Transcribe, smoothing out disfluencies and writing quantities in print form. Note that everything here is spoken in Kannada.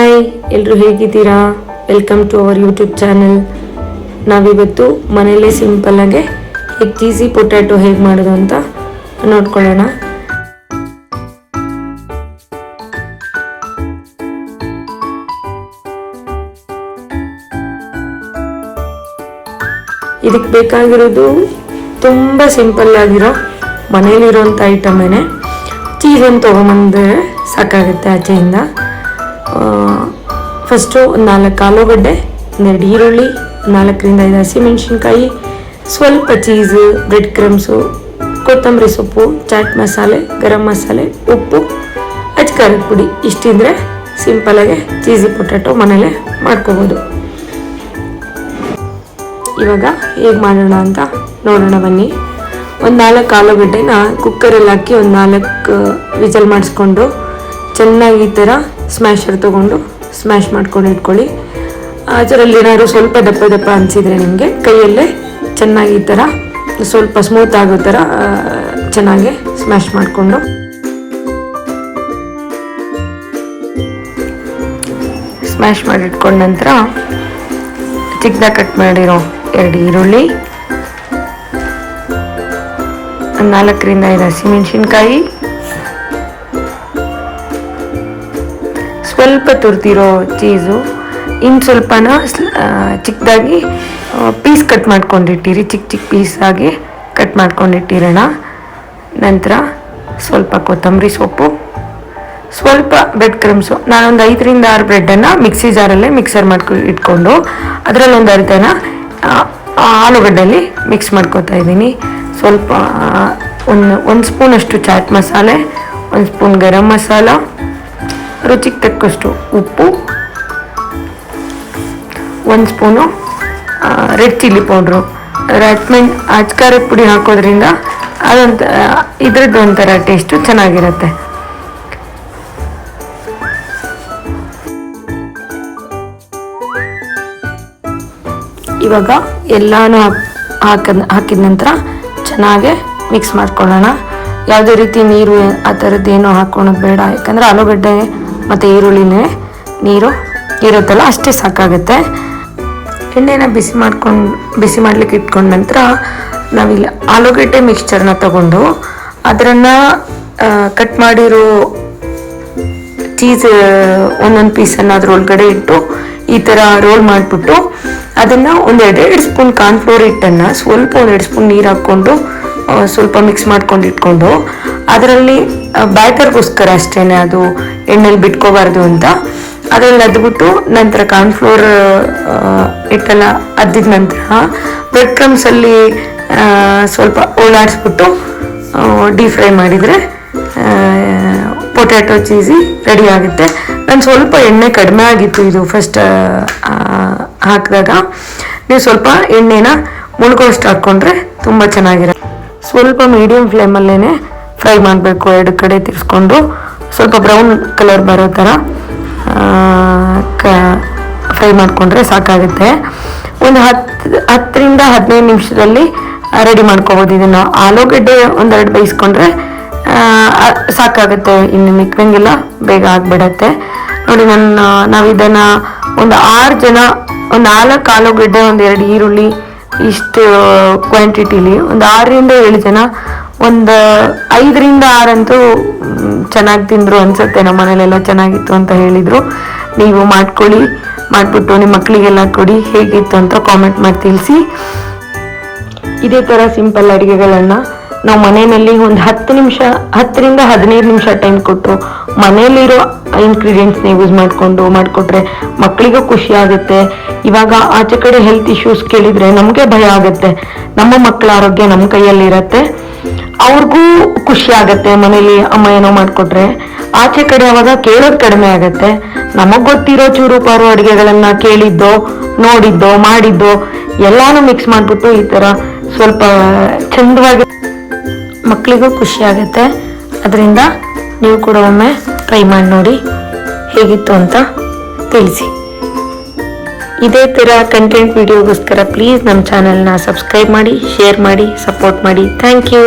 ಹಾಯ್, ಎಲ್ಲರೂ ಹೇಗಿದ್ದೀರಾ? Welcome to our YouTube channel. ನಾವಿವತ್ತು ಮನೆಯಲ್ಲೇ ಸಿಂಪಲ್ಲಾಗೆ ಎಗ್ ಚೀಸಿ ಪೊಟ್ಯಾಟೊ ಹೇಗೆ ಮಾಡೋದು ಅಂತ ನೋಡ್ಕೊಳ್ಳೋಣ. ಇದಕ್ಕೆ ಬೇಕಾಗಿರೋದು ತುಂಬ ಸಿಂಪಲ್ ಆಗಿರೋ ಮನೇಲಿರೋಂಥ ಐಟಮೇನೆ. ಚೀಸ್ ಒಂದು ತೊಗೊಂಬಂದ್ರೆ ಸಾಕಾಗುತ್ತೆ ಆಚೆಯಿಂದ. ಫಸ್ಟು ಒಂದು 4 ಆಲೂಗಡ್ಡೆ, 2 ಈರುಳ್ಳಿ, 4ರಿಂದ 5 ಹಸಿಮೆಣಸಿನ್ಕಾಯಿ, ಸ್ವಲ್ಪ ಚೀಸು, ಬ್ರೆಡ್ ಕ್ರಮ್ಸು, ಕೊತ್ತಂಬರಿ ಸೊಪ್ಪು, ಚಾಟ್ ಮಸಾಲೆ, ಗರಂ ಮಸಾಲೆ, ಉಪ್ಪು, ಅಚ್ಕಾರದ ಪುಡಿ. ಇಷ್ಟಿದ್ರೆ ಸಿಂಪಲಾಗೆ ಚೀಸಿ ಪೊಟ್ಯಾಟೊ ಮನೇಲೆ ಮಾಡ್ಕೋಬೋದು. ಇವಾಗ ಹೇಗೆ ಮಾಡೋಣ ಅಂತ ನೋಡೋಣ ಬನ್ನಿ. ಒಂದು 4 ಆಲೂಗಡ್ಡೆನ ಕುಕ್ಕರಲ್ಲಿ ಹಾಕಿ ಒಂದು 4 ವಿಸಲ್ ಮಾಡಿಸ್ಕೊಂಡು ಚೆನ್ನಾಗಿ ಈ ಥರ ಸ್ಮ್ಯಾಶರ್ ತೊಗೊಂಡು ಸ್ಮ್ಯಾಶ್ ಮಾಡ್ಕೊಂಡು ಇಟ್ಕೊಳ್ಳಿ. ಅದರಲ್ಲಿ ಏನಾದ್ರು ಸ್ವಲ್ಪ ದಪ್ಪ ದಪ್ಪ ಅನಿಸಿದರೆ ನಿಮಗೆ ಕೈಯಲ್ಲೇ ಚೆನ್ನಾಗಿ ಈ ಥರ ಸ್ವಲ್ಪ ಸ್ಮೂತ್ ಆಗೋ ಥರ ಚೆನ್ನಾಗಿ ಸ್ಮ್ಯಾಶ್ ಮಾಡಿಕೊಂಡು ಸ್ಮ್ಯಾಶ್ ಮಾಡಿಟ್ಕೊಂಡ ನಂತರ ಚಿಕ್ಕದಾಗಿ ಕಟ್ ಮಾಡಿರೋ 2 ಈರುಳ್ಳಿ, 4ರಿಂದ 5 ಹಸಿಮೆಣಸಿನ್ಕಾಯಿ, ಸ್ವಲ್ಪ ತುರ್ತಿರೋ ಚೀಸು, ಇನ್ನು ಸ್ವಲ್ಪನ ಚಿಕ್ಕದಾಗಿ ಪೀಸ್ ಕಟ್ ಮಾಡ್ಕೊಂಡಿಟ್ಟಿರಿ, ಚಿಕ್ಕ ಪೀಸಾಗಿ ಕಟ್ ಮಾಡ್ಕೊಂಡಿಟ್ಟಿರೋಣ. ನಂತರ ಸ್ವಲ್ಪ ಕೊತ್ತಂಬರಿ ಸೊಪ್ಪು, ಸ್ವಲ್ಪ ಬ್ರೆಡ್ ಕ್ರಮ್ಸು. ನಾನೊಂದು 5ರಿಂದ 6 ಬ್ರೆಡ್ಡನ್ನು ಮಿಕ್ಸಿ ಜಾರಲ್ಲೇ ಮಿಕ್ಸರ್ ಇಟ್ಕೊಂಡು ಅದರಲ್ಲಿ ಒಂದು ಅರ್ಧನ ಆಲೂಗಡ್ಡೆಯಲ್ಲಿ ಮಿಕ್ಸ್ ಮಾಡ್ಕೊತಾ ಇದ್ದೀನಿ. ಸ್ವಲ್ಪ ಒಂದು ಸ್ಪೂನಷ್ಟು ಚಾಟ್ ಮಸಾಲೆ, 1 ಸ್ಪೂನ್ ಗರಂ ಮಸಾಲ, ರುಚಿಗೆ ತಕ್ಕಷ್ಟು ಉಪ್ಪು, 1 ಸ್ಪೂನು ರೆಡ್ ಚಿಲ್ಲಿ ಪೌಡ್ರು. ಅಚ್ಕಾರದ ಪುಡಿ ಹಾಕೋದ್ರಿಂದ ಇದ್ರದ್ದು ಒಂಥರ ಟೇಸ್ಟು ಚೆನ್ನಾಗಿರುತ್ತೆ. ಇವಾಗ ಎಲ್ಲನೂ ಹಾಕಿದ ನಂತರ ಚೆನ್ನಾಗೆ ಮಿಕ್ಸ್ ಮಾಡ್ಕೊಳ್ಳೋಣ. ಯಾವುದೇ ರೀತಿ ನೀರು ಆ ಥರದ್ದೇನೋ ಹಾಕ್ಕೊಳೋದು ಬೇಡ, ಯಾಕಂದರೆ ಆಲೂಗಡ್ಡೆ ಮತ್ತು ಈರುಳ್ಳಿನೇ ನೀರು ಇರುತ್ತಲ್ಲ ಅಷ್ಟೇ ಸಾಕಾಗುತ್ತೆ. ಎಣ್ಣೆನ ಬಿಸಿ ಮಾಡಲಿಕ್ಕೆ ಇಟ್ಕೊಂಡ ನಂತರ ನಾವಿಲ್ಲಿ ಆಲೂಗಡ್ಡೆ ಮಿಕ್ಸ್ಚರ್ನ ತಗೊಂಡು ಅದನ್ನು ಕಟ್ ಮಾಡಿರೋ ಚೀಸ್ ಒಂದೊಂದು ಪೀಸನ್ನು ಅದ್ರ ಒಳಗಡೆ ಇಟ್ಟು ಈ ಥರ ರೋಲ್ ಮಾಡಿಬಿಟ್ಟು ಅದನ್ನು ಒಂದು 2 ಸ್ಪೂನ್ ಕಾರ್ನ್ಫ್ಲೋರ್ ಹಿಟ್ಟನ್ನು ಸ್ವಲ್ಪ 1 ಸ್ಪೂನ್ ನೀರು ಹಾಕ್ಕೊಂಡು ಸ್ವಲ್ಪ ಮಿಕ್ಸ್ ಮಾಡ್ಕೊಂಡು ಇಟ್ಕೊಂಡು ಅದರಲ್ಲಿ ಬ್ಯಾಟರ್ಗೋಸ್ಕರ ಅಷ್ಟೇ, ಅದು ಎಣ್ಣೆಲಿ ಬಿಟ್ಕೋಬಾರ್ದು ಅಂತ ಅದರಲ್ಲಿ ಅದ್ಬಿಟ್ಟು ನಂತರ ಕಾರ್ನ್ಫ್ಲೋರ್ ಹಿಟ್ಟೆಲ್ಲ ಅದ್ದಿದ ನಂತರ ಬ್ರೆಡ್ ಕ್ರಮ್ಸಲ್ಲಿ ಸ್ವಲ್ಪ ಓಡಾಡಿಸ್ಬಿಟ್ಟು ಡೀಪ್ ಫ್ರೈ ಮಾಡಿದರೆ ಪೊಟ್ಯಾಟೊ ಚೀಸಿ ರೆಡಿ ಆಗುತ್ತೆ. ನಾನು ಸ್ವಲ್ಪ ಎಣ್ಣೆ ಕಡಿಮೆ ಆಗಿತ್ತು ಇದು ಫಸ್ಟ್ ಹಾಕಿದಾಗ. ನೀವು ಸ್ವಲ್ಪ ಎಣ್ಣೆನ ಮುಳುಗೋಷ್ಟು ಹಾಕ್ಕೊಂಡ್ರೆ ತುಂಬ ಚೆನ್ನಾಗಿರುತ್ತೆ. ಸ್ವಲ್ಪ ಮೀಡಿಯಮ್ ಫ್ಲೇಮಲ್ಲೇ ಫ್ರೈ ಮಾಡಬೇಕು. 2 ಕಡೆ ತಿರ್ಸ್ಕೊಂಡು ಸ್ವಲ್ಪ ಬ್ರೌನ್ ಕಲರ್ ಬರೋ ಥರ ಫ್ರೈ ಮಾಡಿಕೊಂಡ್ರೆ ಸಾಕಾಗುತ್ತೆ. ಒಂದು 10ರಿಂದ 15 ನಿಮಿಷದಲ್ಲಿ ರೆಡಿ ಮಾಡ್ಕೋಬೋದು ಇದನ್ನು. ಆಲೂಗಡ್ಡೆ 1-2 ಬೇಯಿಸ್ಕೊಂಡ್ರೆ ಸಾಕಾಗುತ್ತೆ, ಇನ್ನು ಮಿಕ್ಕಂಗೆಲ್ಲ ಬೇಗ ಆಗಿಬಿಡತ್ತೆ. ನೋಡಿ, ನಾವು ಇದನ್ನು ಒಂದು 6 ಜನ, ಒಂದು 4 ಆಲೂಗಡ್ಡೆ, 1-2 ಈರುಳ್ಳಿ, ಇಷ್ಟು ಕ್ವಾಂಟಿಟಿಲಿ ಒಂದು 6ರಿಂದ 7 ಜನ, ಒಂದು 5ರಿಂದ 6 ಅಂತೂ ಚೆನ್ನಾಗಿ ತಿಂದರು ಅನಿಸುತ್ತೆ. ನಮ್ಮ ಮನೇಲೆಲ್ಲ ಚೆನ್ನಾಗಿತ್ತು ಅಂತ ಹೇಳಿದರು. ನೀವು ಮಾಡಿಬಿಟ್ಟು ನಿಮ್ಮ ಮಕ್ಕಳಿಗೆಲ್ಲ ಕೊಡಿ, ಹೇಗಿತ್ತು ಅಂತ ಕಾಮೆಂಟ್ ಮಾಡಿ ತಿಳಿಸಿ. ಇದೇ ಥರ ಸಿಂಪಲ್ ಅಡುಗೆಗಳನ್ನು ನಾವು ಮನೆಯಲ್ಲಿ ಒಂದು 10ರಿಂದ 15 ನಿಮಿಷ ಟೈಮ್ ಕೊಟ್ಟು ಮನೆಯಲ್ಲಿರೋ ಇಂಗ್ರೀಡಿಯೆಂಟ್ಸ್ನ ಯೂಸ್ ಮಾಡಿಕೊಟ್ರೆ ಮಕ್ಕಳಿಗೂ ಖುಷಿ ಆಗುತ್ತೆ. ಇವಾಗ ಆಚೆ ಕಡೆ ಹೆಲ್ತ್ ಇಶ್ಯೂಸ್ ಕೇಳಿದರೆ ನಮಗೆ ಭಯ ಆಗುತ್ತೆ. ನಮ್ಮ ಮಕ್ಕಳ ಆರೋಗ್ಯ ನಮ್ಮ ಕೈಯಲ್ಲಿರುತ್ತೆ, ಅವ್ರಿಗೂ ಖುಷಿ ಆಗುತ್ತೆ ಮನೇಲಿ ಅಮ್ಮ ಏನೋ ಮಾಡಿಕೊಟ್ರೆ. ಆಚೆ ಕಡೆ ಅವಾಗ ಕೇಳೋದು ಕಡಿಮೆ ಆಗುತ್ತೆ. ನಮಗೆ ಗೊತ್ತಿರೋ ಚೂರು ಪಾರು ಅಡುಗೆಗಳನ್ನು ಕೇಳಿದ್ದೋ ನೋಡಿದ್ದೋ ಮಾಡಿದ್ದೋ ಎಲ್ಲಾನು ಮಿಕ್ಸ್ ಮಾಡಿಬಿಟ್ಟು ಈ ಥರ ಸ್ವಲ್ಪ ಚಂದವಾಗಿ ಮಕ್ಕಳಿಗೂ ಖುಷಿ ಆಗುತ್ತೆ. ಅದರಿಂದ ನೀವು ಕೂಡ ಒಮ್ಮೆ ಟ್ರೈ ಮಾಡಿ ನೋಡಿ, ಹೇಗಿತ್ತು ಅಂತ ತಿಳಿಸಿ. ಇದೇ ಥರ ಕಂಟೆಂಟ್ ವಿಡಿಯೋಗೋಸ್ಕರ ಪ್ಲೀಸ್ ನಮ್ಮ ಚಾನಲ್ನ ಸಬ್ಸ್ಕ್ರೈಬ್ ಮಾಡಿ, ಶೇರ್ ಮಾಡಿ, ಸಪೋರ್ಟ್ ಮಾಡಿ. Thank you.